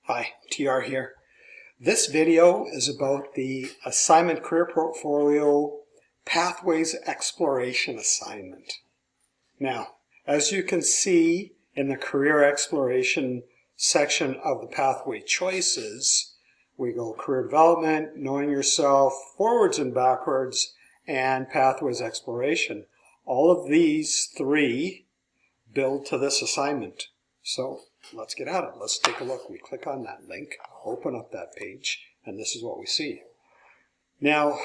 Hi, TR here. This video is about the Assignment Career Portfolio Pathways Exploration Assignment. Now, as you can see in the Career Exploration section of the Pathway Choices, we go Career Development, Knowing Yourself, Forwards and Backwards, and Pathways Exploration. All of these three build to this assignment. So let's get at it. Let's take a look. We click on that link, open up that page, and this is what we see. Now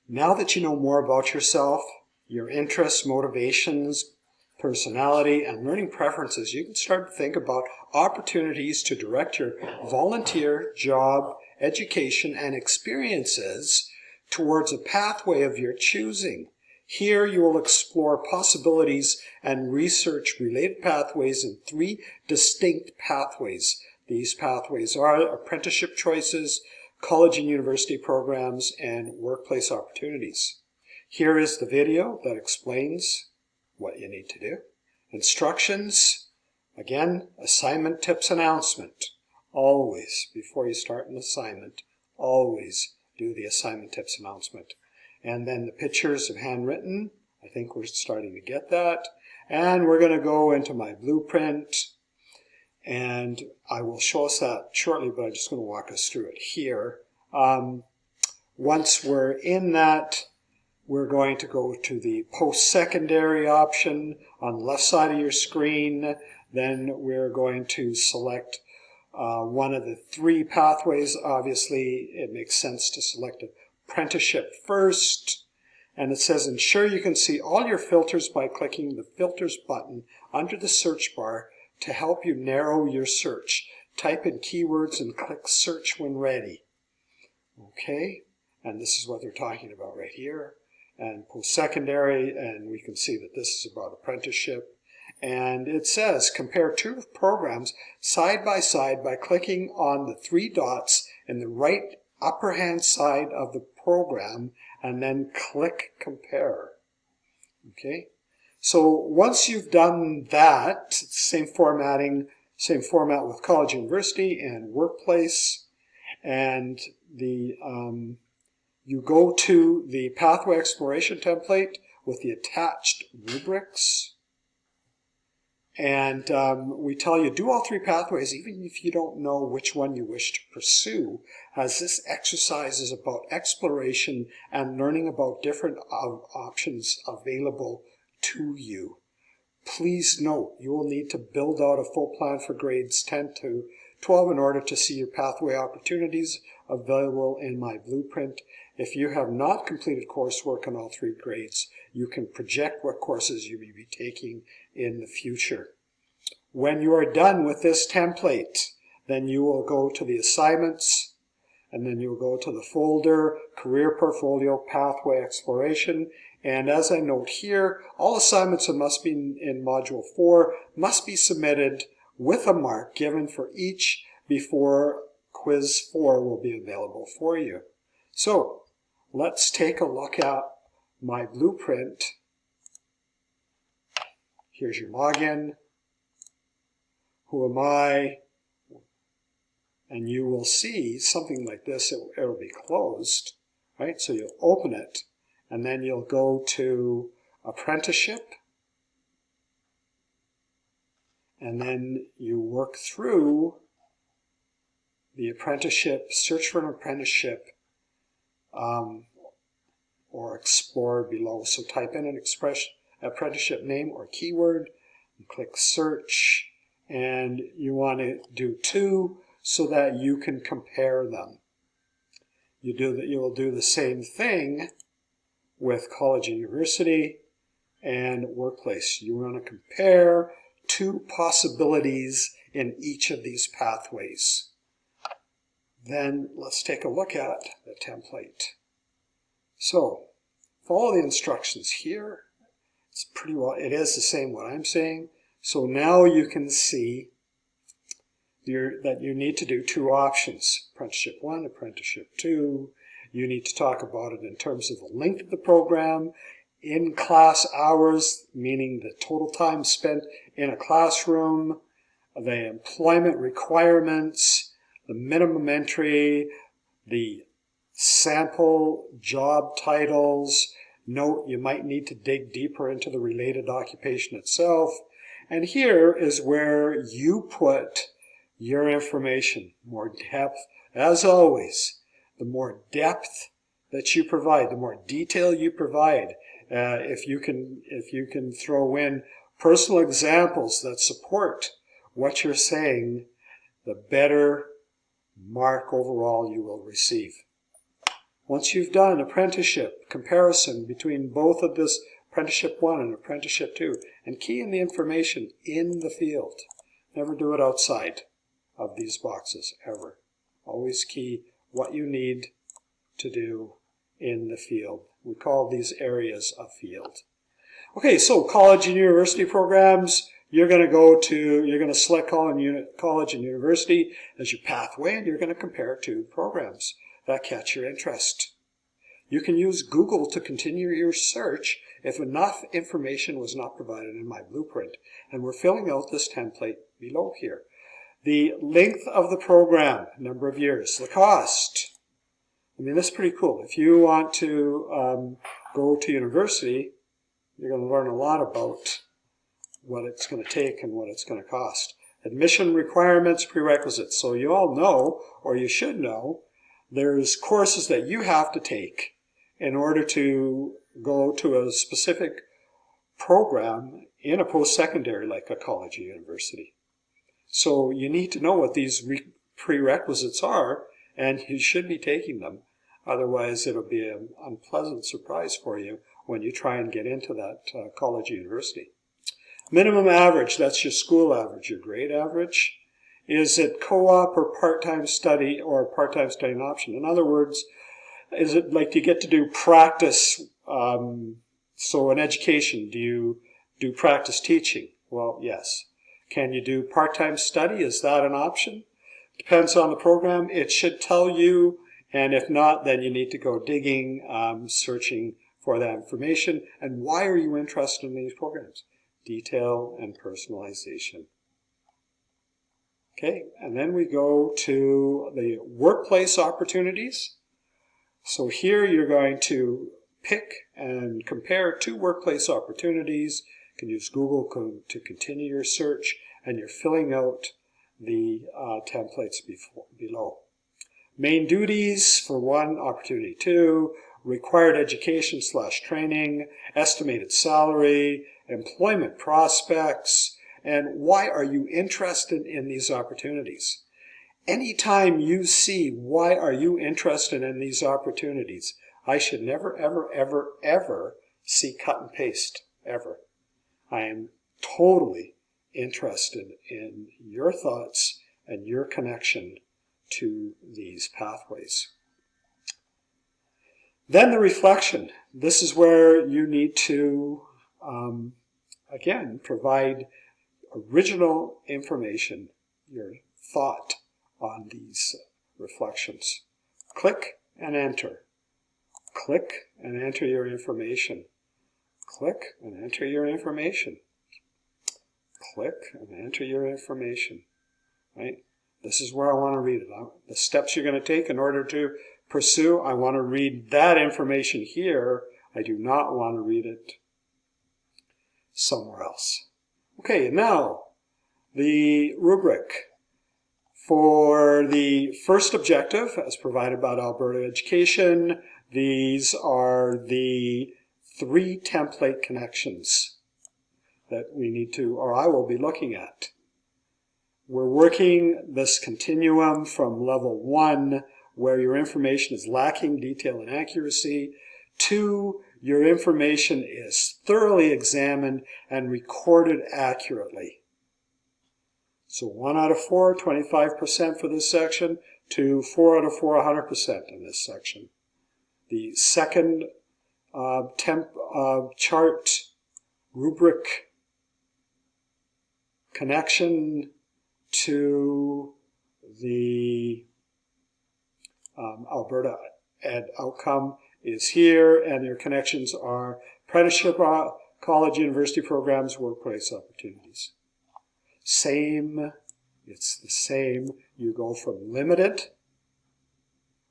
that you know more about yourself, your interests, motivations, personality, and learning preferences, you can start to think about opportunities to direct your volunteer, job, education, and experiences towards a pathway of your choosing. Here you will explore possibilities and research related pathways in three distinct pathways. These pathways are apprenticeship choices, college and university programs, and workplace opportunities. Here is the video that explains what you need to do. Instructions, again, assignment tips announcement. Always, before you start an assignment, always do the assignment tips announcement. And then the pictures of handwritten, I think we're starting to get that. And we're going to go into my blueprint, and I will show us that shortly, but I'm just going to walk us through it here. Once we're in that, we're going to go to the post-secondary option on the left side of your screen. Then we're going to select one of the three pathways. Obviously, it makes sense to select apprenticeship first, and it says ensure you can see all your filters by clicking the filters button under the search bar to help you narrow your search. Type in keywords and click search when ready. Okay, and this is what they're talking about right here. And post-secondary, and we can see that this is about apprenticeship. And it says compare two programs side by side by clicking on the three dots in the right upper hand side of the program and then click compare. Okay, so once you've done that, same formatting, same format with college, university, and workplace, and the you go to the pathway exploration template with the attached rubrics. And we tell you, do all three pathways, even if you don't know which one you wish to pursue, as this exercise is about exploration and learning about different options available to you. Please note, you will need to build out a full plan for grades 10 to 12 in order to see your pathway opportunities available in my blueprint. If you have not completed coursework on all three grades, you can project what courses you will be taking in the future. When you are done with this template, then you will go to the assignments, and then you'll go to the folder, Career Portfolio Pathway Exploration. And as I note here, all assignments that must be in Module 4 must be submitted with a mark given for each before Quiz 4 will be available for you. So let's take a look at my blueprint. Here's your login. Who am I? And you will see something like this. It'll be closed, right? So you'll open it, and then you'll go to apprenticeship, and then you work through the apprenticeship, search for an apprenticeship, or explore below. So type in an apprenticeship name or keyword, and click search, and you want to do two so that you can compare them. You will do the same thing with college and university and workplace. You want to compare two possibilities in each of these pathways. Then let's take a look at the template. So follow the instructions here. It's pretty well, it is the same what I'm saying. So now you can see that you need to do two options, apprenticeship 1, apprenticeship 2. You need to talk about it in terms of the length of the program, in-class hours, meaning the total time spent in a classroom, the employment requirements, the minimum entry, the sample job titles. Note you might need to dig deeper into the related occupation itself. And here is where you put your information, more depth. As always, the more depth that you provide, the more detail you provide, if you can throw in personal examples that support what you're saying, the better mark overall you will receive. Once you've done apprenticeship comparison between both of this apprenticeship 1 and apprenticeship 2, and key in the information in the field. Never do it outside of these boxes, ever. Always key what you need to do in the field. We call these areas of field. Okay, so college and university programs, you're going to select college and university as your pathway, and you're going to compare two programs that catch your interest. You can use Google to continue your search if enough information was not provided in my blueprint. And we're filling out this template below here. The length of the program, number of years, the cost. I mean, that's pretty cool. If you want to go to university, you're going to learn a lot about what it's going to take and what it's going to cost. Admission requirements, prerequisites. So you all know, or you should know, there's courses that you have to take in order to go to a specific program in a post-secondary like a college or university. So you need to know what these prerequisites are, and you should be taking them. Otherwise, it'll be an unpleasant surprise for you when you try and get into that college or university. Minimum average, that's your school average, your grade average. Is it co-op or part-time study or part-time studying option? In other words, is it like you get to do practice? So in education, do you do practice teaching? Well, yes. Can you do part-time study? Is that an option? Depends on the program. It should tell you, and if not, then you need to go digging, searching for that information. And why are you interested in these programs? Detail and personalization. Okay, and then we go to the workplace opportunities. So here you're going to pick and compare two workplace opportunities. You can use Google to continue your search, and you're filling out the templates below. Main duties for one, opportunity 2, required education / training, estimated salary, employment prospects, and why are you interested in these opportunities? Anytime you see why are you interested in these opportunities, I should never, ever, ever, ever see cut and paste, ever. I am totally interested in your thoughts and your connection to these pathways. Then the reflection. This is where you need to, again, provide original information, your thought on these reflections. Click and enter. Click and enter your information. Click and enter your information. Click and enter your information. Right? This is where I want to read it. The steps you're going to take in order to pursue, I want to read that information here. I do not want to read it somewhere else. Okay, now the rubric. For the first objective, as provided by Alberta Education, these are the 3 template connections that we need to, or I will be looking at. We're working this continuum from level 1, where your information is lacking detail and accuracy, to your information is thoroughly examined and recorded accurately. So 1 out of 4, 25% for this section, to 4 out of 4, 100% in this section. The second chart rubric connection to the Alberta Ed outcome is here, and their connections are apprenticeship, college, university programs, workplace opportunities. Same It's the same. You go from limited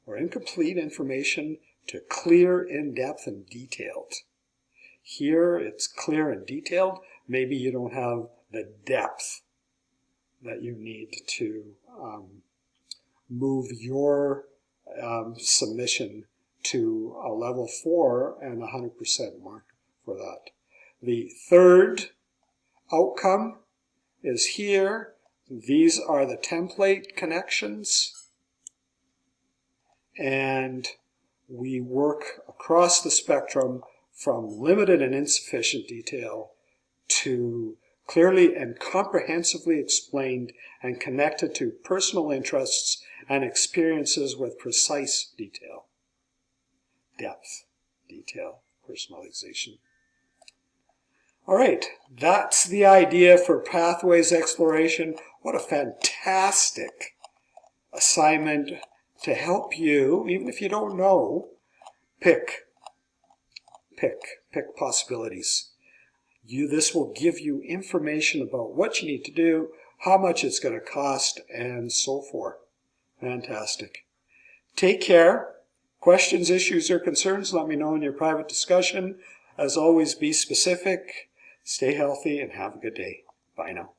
or incomplete information to clear, in-depth, and detailed. Here, it's clear and detailed. Maybe you don't have the depth that you need to move your submission to a level 4 and 100% mark for that. The third outcome is here. These are the template connections. And we work across the spectrum from limited and insufficient detail to clearly and comprehensively explained and connected to personal interests and experiences with precise detail. Depth, detail, personalization. All right, that's the idea for Pathways Exploration. What a fantastic assignment to help you, even if you don't know, pick possibilities. This will give you information about what you need to do, how much it's going to cost, and so forth. Fantastic. Take care. Questions, issues, or concerns, let me know in your private discussion. As always, be specific, stay healthy, and have a good day. Bye now.